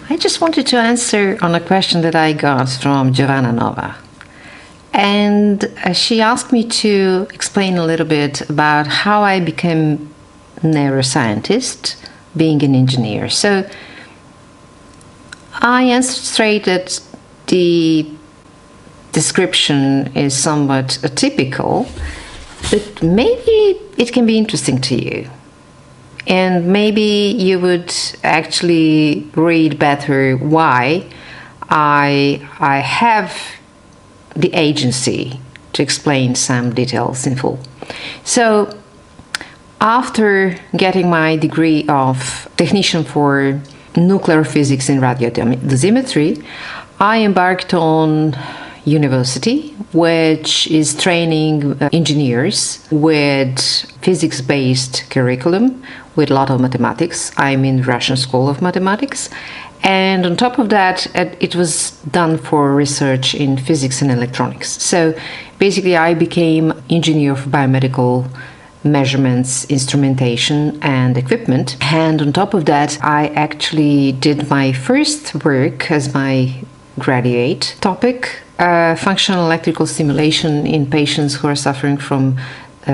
I just wanted to answer on a question that I got from Giovanna Nova. And she asked me to explain a little bit about how I became neuroscientist, being an engineer. So I answered straight that the description is somewhat atypical, but maybe it can be interesting to you. And maybe you would actually read better why I have the agency to explain some details in full. So, after getting my degree of technician for nuclear physics and radiodosimetry, I embarked on university, which is training engineers with physics-based curriculum with a lot of mathematics. I'm in the Russian School of Mathematics. And on top of that, it was done for research in physics and electronics. So basically, I became engineer for biomedical measurements, instrumentation, and equipment. And on top of that, I actually did my first work as my graduate topic, functional electrical stimulation in patients who are suffering from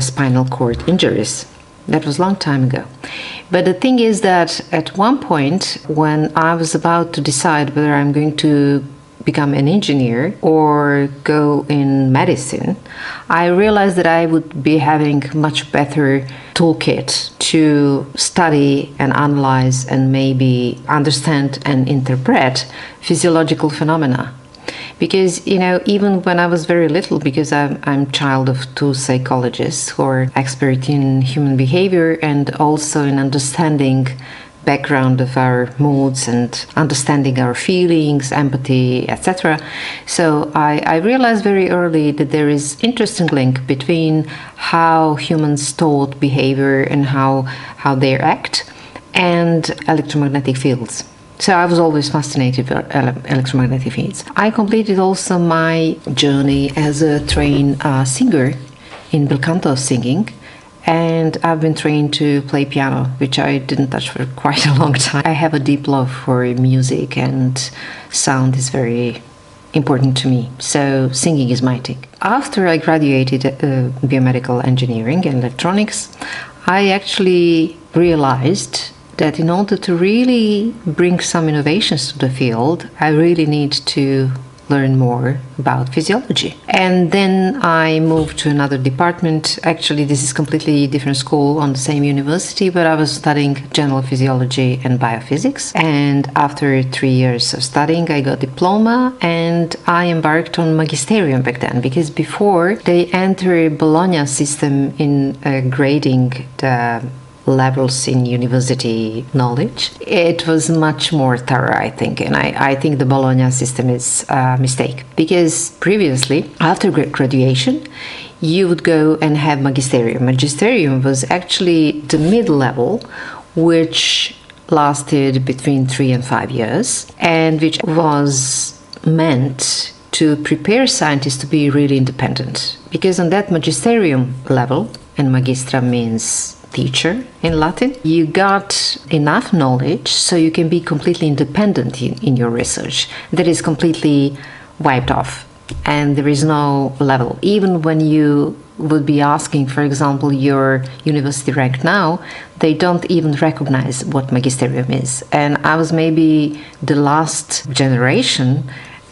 spinal cord injuries. That was a long time ago. But the thing is that at one point, when I was about to decide whether I'm going to become an engineer or go in medicine, I realized that I would be having much better toolkit to study and analyze and maybe understand and interpret physiological phenomena. Because, even when I was very little, because I'm child of two psychologists who are expert in human behavior and also in understanding background of our moods and understanding our feelings, empathy, etc. So I realized very early that there is interesting link between how humans thought, behavior, and how they act, and electromagnetic fields. So I was always fascinated with electromagnetic fields. I completed also my journey as a trained singer in bel canto singing, and I've been trained to play piano, which I didn't touch for quite a long time. I have a deep love for music, and sound is very important to me. So singing is my thing. After I graduated biomedical engineering and electronics, I actually realized that in order to really bring some innovations to the field, I really need to learn more about physiology. And then I moved to another department. Actually, this is completely different school on the same university, but I was studying general physiology and biophysics. And after 3 years of studying, I got diploma, and I embarked on magisterium back then, because before they enter Bologna system in grading the levels in university knowledge, it was much more thorough, I think. And I think the Bologna system is a mistake, because previously, after graduation, you would go and have magisterium. Magisterium was actually the mid-level, which lasted between 3 and 5 years, and which was meant to prepare scientists to be really independent. Because on that magisterium level, and magistra means teacher in Latin, you got enough knowledge so you can be completely independent in your research. That is completely wiped off, and there is no level. Even when you would be asking, for example, your university rank now, they don't even recognize what magisterium is. And I was maybe the last generation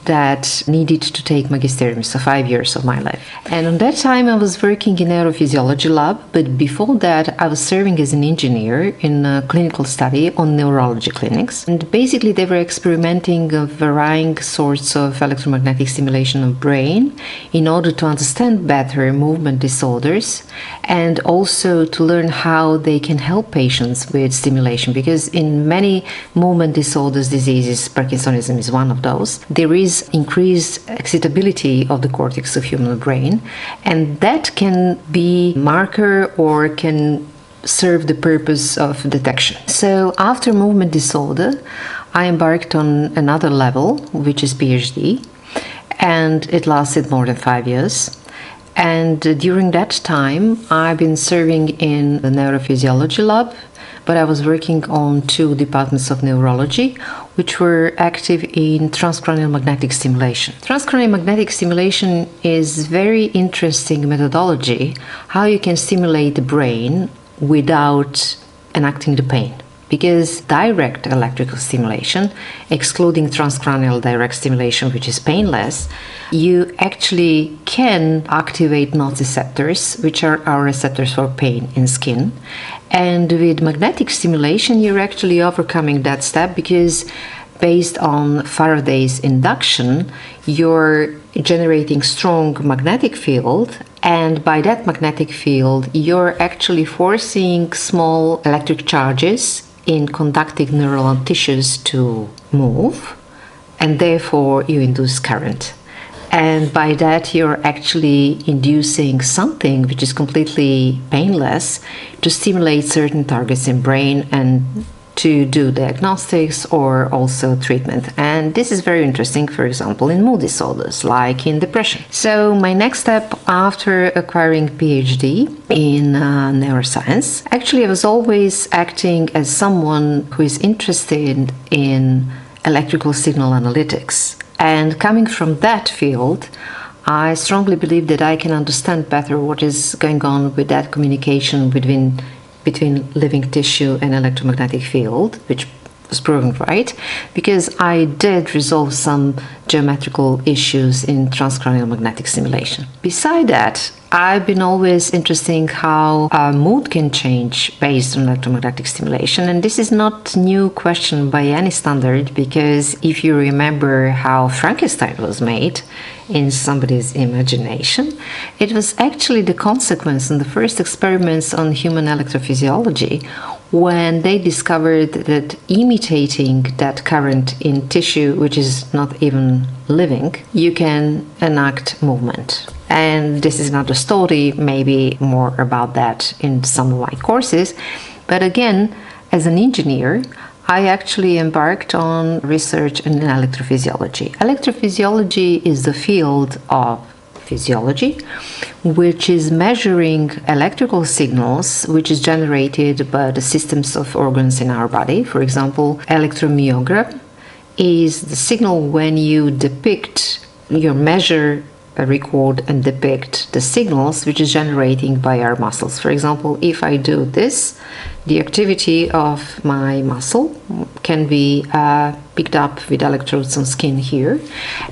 that needed to take magisterium, so 5 years of my life. And on that time I was working in neurophysiology lab, but before that I was serving as an engineer in a clinical study on neurology clinics. And basically they were experimenting of varying sorts of electromagnetic stimulation of brain in order to understand better movement disorders and also to learn how they can help patients with stimulation, because in many movement disorders, diseases, Parkinsonism is one of those, there is increased excitability of the cortex of human brain, and that can be marker or can serve the purpose of detection. So after movement disorder, I embarked on another level, which is PhD, and it lasted more than 5 years. And during that time, I've been serving in the neurophysiology lab, but I was working on 2 departments of neurology, which were active in transcranial magnetic stimulation. Transcranial magnetic stimulation is very interesting methodology, how you can stimulate the brain without enacting the pain. Because direct electrical stimulation, excluding transcranial direct stimulation, which is painless, you actually can activate nociceptors, which are our receptors for pain in skin. And with magnetic stimulation, you're actually overcoming that step because based on Faraday's induction, you're generating strong magnetic field, and by that magnetic field, you're actually forcing small electric charges in conducting neuronal tissues to move, and therefore you induce current. And by that you're actually inducing something which is completely painless to stimulate certain targets in brain and to do diagnostics or also treatment. And this is very interesting, for example, in mood disorders, like in depression. So my next step after acquiring PhD in neuroscience, actually I was always acting as someone who is interested in electrical signal analytics. And coming from that field, I strongly believe that I can understand better what is going on with that communication between living tissue and electromagnetic field, which was proven right, because I did resolve some geometrical issues in transcranial magnetic stimulation. Beside that, I've been always interested in how mood can change based on electromagnetic stimulation, and this is not a new question by any standard, because if you remember how Frankenstein was made in somebody's imagination, it was actually the consequence in the first experiments on human electrophysiology when they discovered that imitating that current in tissue which is not even living, you can enact movement. And this is another story, maybe more about that in some of my courses. But again, as an engineer, I actually embarked on research in electrophysiology. Electrophysiology is the field of physiology which is measuring electrical signals which is generated by the systems of organs in our body. For example, electromyogram is the signal when you measure, record and depict the signals which is generating by our muscles. For example, if I do this, the activity of my muscle can be picked up with electrodes on skin here,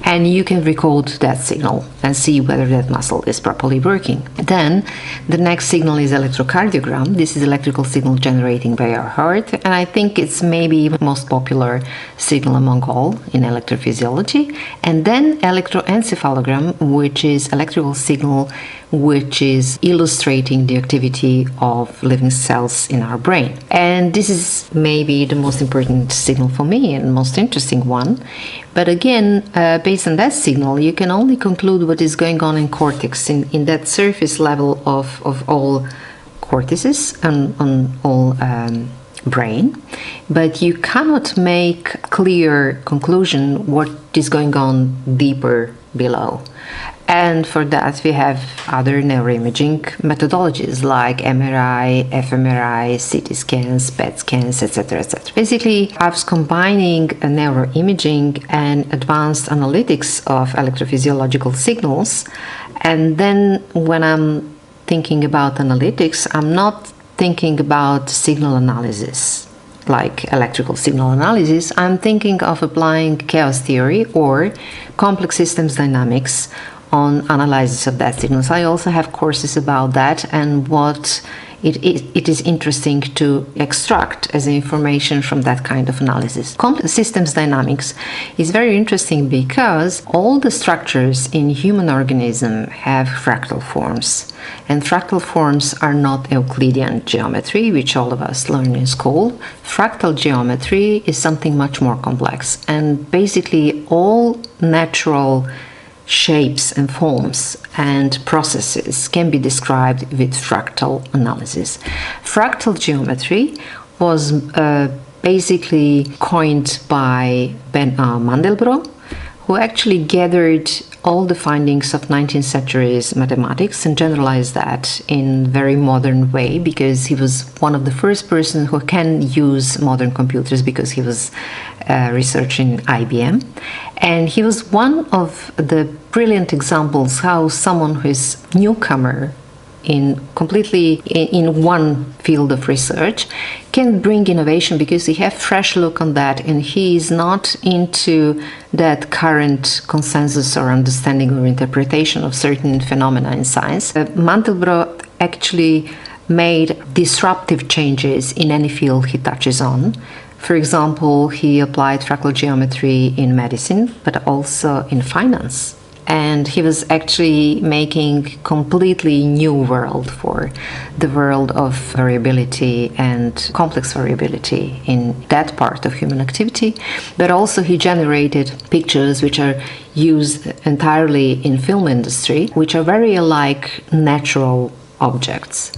and you can record that signal and see whether that muscle is properly working. Then the next signal is electrocardiogram. This is electrical signal generating by our heart, and I think it's maybe the most popular signal among all in electrophysiology. And then electroencephalogram, which is electrical signal which is illustrating the activity of living cells in our brain. And this is maybe the most important signal for me and most interesting one. But again, based on that signal, you can only conclude what is going on in cortex, in that surface level of all cortices and on all brain, but you cannot make clear conclusion what is going on deeper below. And for that we have other neuroimaging methodologies like MRI, fMRI, CT scans, PET scans, etc., etc. Basically, I was combining neuroimaging and advanced analytics of electrophysiological signals. And then when I'm thinking about analytics, I'm not thinking about signal analysis, like electrical signal analysis. I'm thinking of applying chaos theory or complex systems dynamics on analysis of that signals. I also have courses about that and what it is interesting to extract as information from that kind of analysis. Complex systems dynamics is very interesting because all the structures in human organism have fractal forms, and fractal forms are not Euclidean geometry, which all of us learn in school. Fractal geometry is something much more complex, and basically all natural shapes and forms and processes can be described with fractal analysis. Fractal geometry was basically coined by Ben Mandelbrot, who actually gathered all the findings of 19th century's mathematics and generalized that in very modern way, because he was one of the first person who can use modern computers, because he was researching IBM. And he was one of the brilliant examples how someone who is newcomer in one field of research can bring innovation, because he has fresh look on that, and he is not into that current consensus or understanding or interpretation of certain phenomena in science. Mandelbrot actually made disruptive changes in any field he touches on. For example, he applied fractal geometry in medicine, but also in finance. And he was actually making completely new world for the world of variability and complex variability in that part of human activity. But also he generated pictures which are used entirely in film industry, which are very alike natural objects.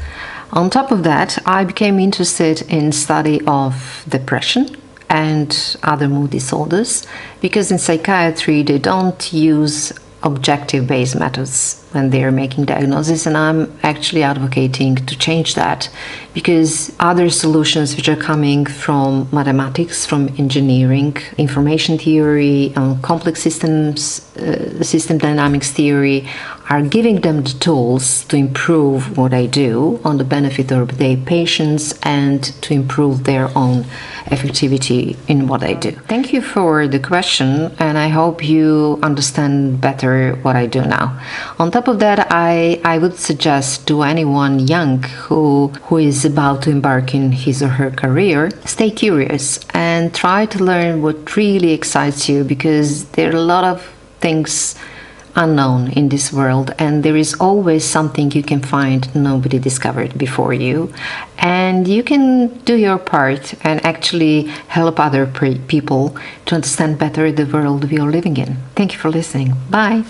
On top of that, I became interested in study of depression and other mood disorders, because in psychiatry they don't use objective-based methods when they are making diagnosis, and I'm actually advocating to change that, because other solutions which are coming from mathematics, from engineering, information theory, complex systems, system dynamics theory, are giving them the tools to improve what I do on the benefit of their patients and to improve their own effectivity in what I do. Thank you for the question, and I hope you understand better what I do now. On top of that, I would suggest to anyone young who is about to embark in his or her career, stay curious and try to learn what really excites you, because there are a lot of things unknown in this world, and there is always something you can find nobody discovered before you, and you can do your part and actually help other people to understand better the world we are living in. Thank you for listening. Bye.